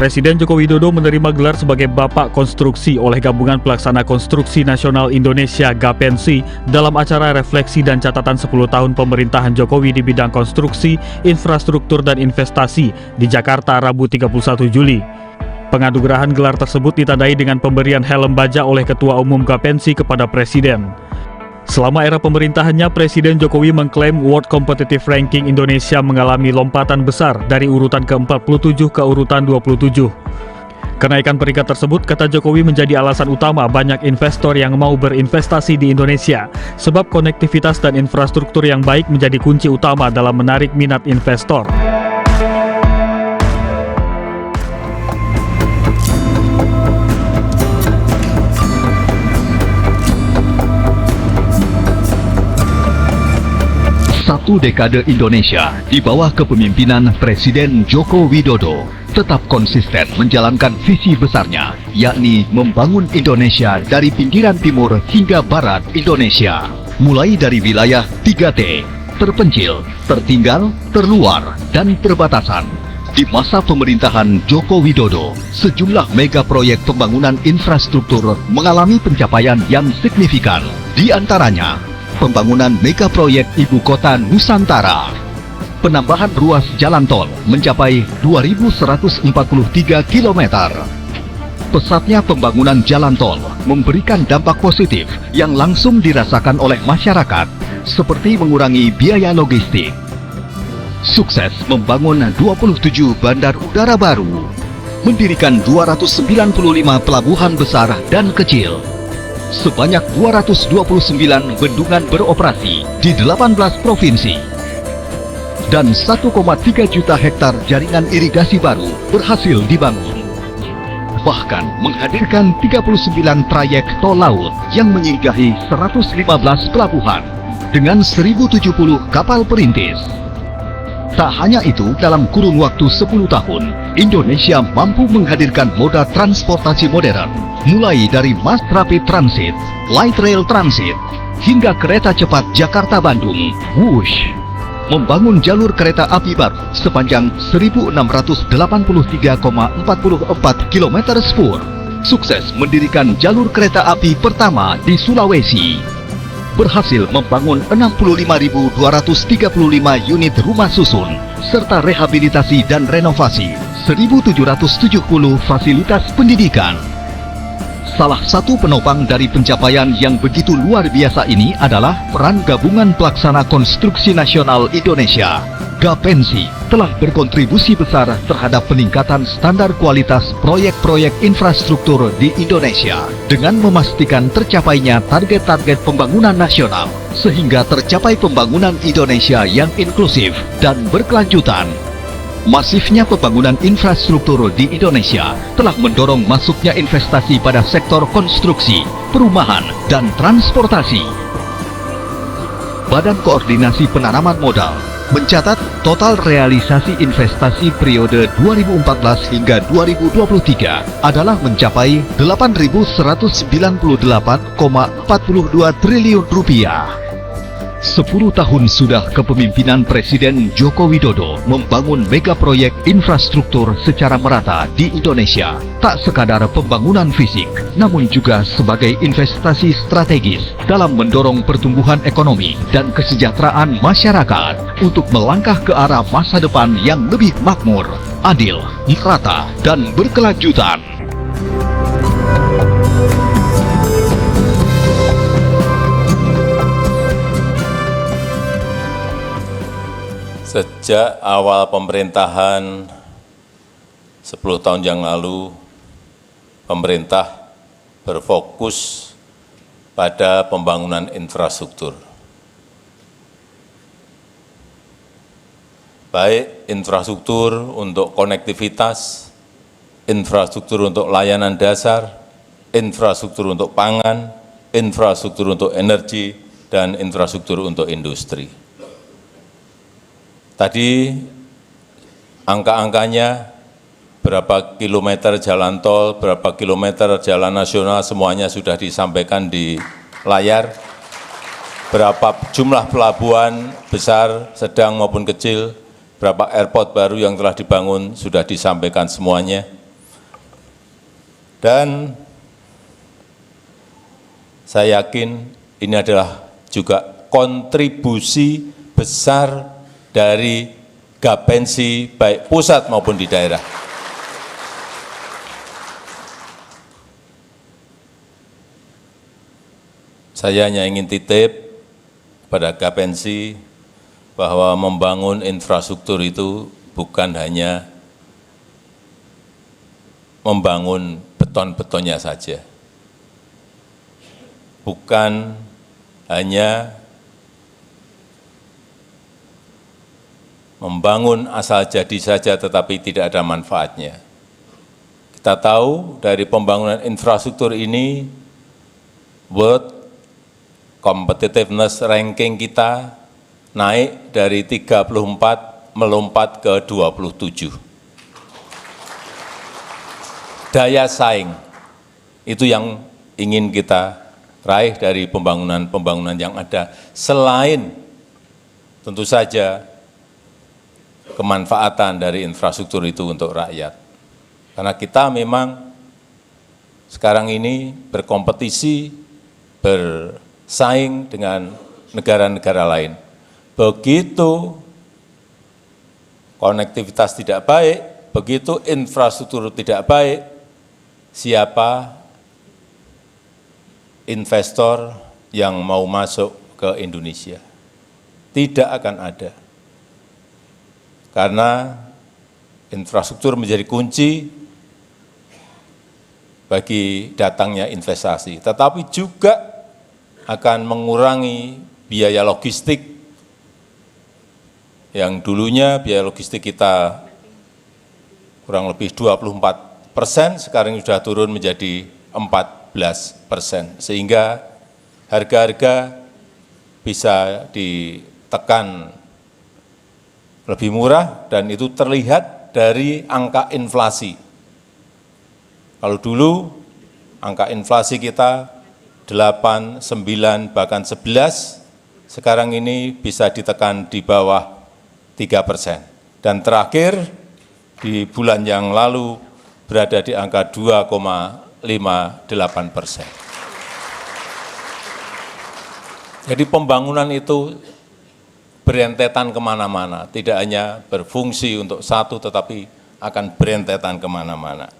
Presiden Joko Widodo menerima gelar sebagai Bapak Konstruksi oleh Gabungan Pelaksana Konstruksi Nasional Indonesia (GAPENSI) dalam acara refleksi dan catatan 10 tahun pemerintahan Jokowi di bidang konstruksi, infrastruktur, dan investasi di Jakarta Rabu 31 Juli. Penganugerahan gelar tersebut ditandai dengan pemberian helm baja oleh Ketua Umum GAPENSI kepada Presiden. Selama era pemerintahannya, Presiden Jokowi mengklaim World Competitive Ranking Indonesia mengalami lompatan besar dari urutan ke-47 ke urutan 27. Kenaikan peringkat tersebut, kata Jokowi, menjadi alasan utama banyak investor yang mau berinvestasi di Indonesia, sebab konektivitas dan infrastruktur yang baik menjadi kunci utama dalam menarik minat investor. Satu dekade Indonesia di bawah kepemimpinan Presiden Joko Widodo tetap konsisten menjalankan visi besarnya, yakni membangun Indonesia dari pinggiran timur hingga barat Indonesia. Mulai dari wilayah 3T, terpencil, tertinggal, terluar, dan perbatasan. Di masa pemerintahan Joko Widodo, sejumlah mega proyek pembangunan infrastruktur mengalami pencapaian yang signifikan. Di antaranya, pembangunan mega proyek Ibu Kota Nusantara, penambahan ruas jalan tol mencapai 2.143 km. Pesatnya pembangunan jalan tol memberikan dampak positif yang langsung dirasakan oleh masyarakat, seperti mengurangi biaya logistik. Sukses membangun 27 bandar udara baru, mendirikan 295 pelabuhan besar dan kecil, sebanyak 229 bendungan beroperasi di 18 provinsi, dan 1,3 juta hektar jaringan irigasi baru berhasil dibangun. Bahkan menghadirkan 39 trayek tol laut yang menyinggahi 115 pelabuhan dengan 1070 kapal perintis. Tak hanya itu, dalam kurun waktu 10 tahun, Indonesia mampu menghadirkan moda transportasi modern, mulai dari Mass Rapid Transit, Light Rail Transit, hingga kereta cepat Jakarta-Bandung, WUSH. Membangun jalur kereta api baru sepanjang 1.683,44 km spur. Sukses mendirikan jalur kereta api pertama di Sulawesi. Berhasil membangun 65.235 unit rumah susun, serta rehabilitasi dan renovasi 1.770 fasilitas pendidikan. Salah satu penopang dari pencapaian yang begitu luar biasa ini adalah peran Gabungan Pelaksana Konstruksi Nasional Indonesia, GAPENSI, telah berkontribusi besar terhadap peningkatan standar kualitas proyek-proyek infrastruktur di Indonesia dengan memastikan tercapainya target-target pembangunan nasional, sehingga tercapai pembangunan Indonesia yang inklusif dan berkelanjutan. Masifnya pembangunan infrastruktur di Indonesia telah mendorong masuknya investasi pada sektor konstruksi, perumahan, dan transportasi. Badan Koordinasi Penanaman Modal mencatat total realisasi investasi periode 2014 hingga 2023 adalah mencapai 8.198,42 triliun rupiah. 10 tahun sudah kepemimpinan Presiden Joko Widodo membangun mega proyek infrastruktur secara merata di Indonesia, tak sekadar pembangunan fisik, namun juga sebagai investasi strategis dalam mendorong pertumbuhan ekonomi dan kesejahteraan masyarakat untuk melangkah ke arah masa depan yang lebih makmur, adil, merata, dan berkelanjutan. Sejak awal pemerintahan 10 tahun yang lalu, pemerintah berfokus pada pembangunan infrastruktur. Baik infrastruktur untuk konektivitas, infrastruktur untuk layanan dasar, infrastruktur untuk pangan, infrastruktur untuk energi, dan infrastruktur untuk industri. Tadi angka-angkanya berapa kilometer jalan tol, berapa kilometer jalan nasional, semuanya sudah disampaikan di layar. Berapa jumlah pelabuhan besar, sedang maupun kecil, berapa airport baru yang telah dibangun, sudah disampaikan semuanya. Dan saya yakin ini adalah juga kontribusi besar dari Gapensi baik pusat maupun di daerah. Saya hanya ingin titip pada Gapensi bahwa membangun infrastruktur itu bukan hanya membangun beton-betonnya saja. Bukan hanya membangun asal jadi saja tetapi tidak ada manfaatnya. Kita tahu dari pembangunan infrastruktur ini, World Competitiveness Ranking kita naik dari 34 melompat ke 27. Daya saing, itu yang ingin kita raih dari pembangunan-pembangunan yang ada. Selain tentu saja kemanfaatan dari infrastruktur itu untuk rakyat. Karena kita memang sekarang ini berkompetisi, bersaing dengan negara-negara lain. Begitu konektivitas tidak baik, begitu infrastruktur tidak baik, siapa investor yang mau masuk ke Indonesia? Tidak akan ada. Karena infrastruktur menjadi kunci bagi datangnya investasi, tetapi juga akan mengurangi biaya logistik yang dulunya biaya logistik kita kurang lebih 24%, sekarang sudah turun menjadi 14%, sehingga harga-harga bisa ditekan lebih murah dan itu terlihat dari angka inflasi. Kalau dulu angka inflasi kita 8, 9, bahkan 11, sekarang ini bisa ditekan di bawah 3%. Dan terakhir di bulan yang lalu berada di angka 2,58%. Jadi pembangunan itu berentetan kemana-mana, tidak hanya berfungsi untuk satu, tetapi akan berentetan kemana-mana.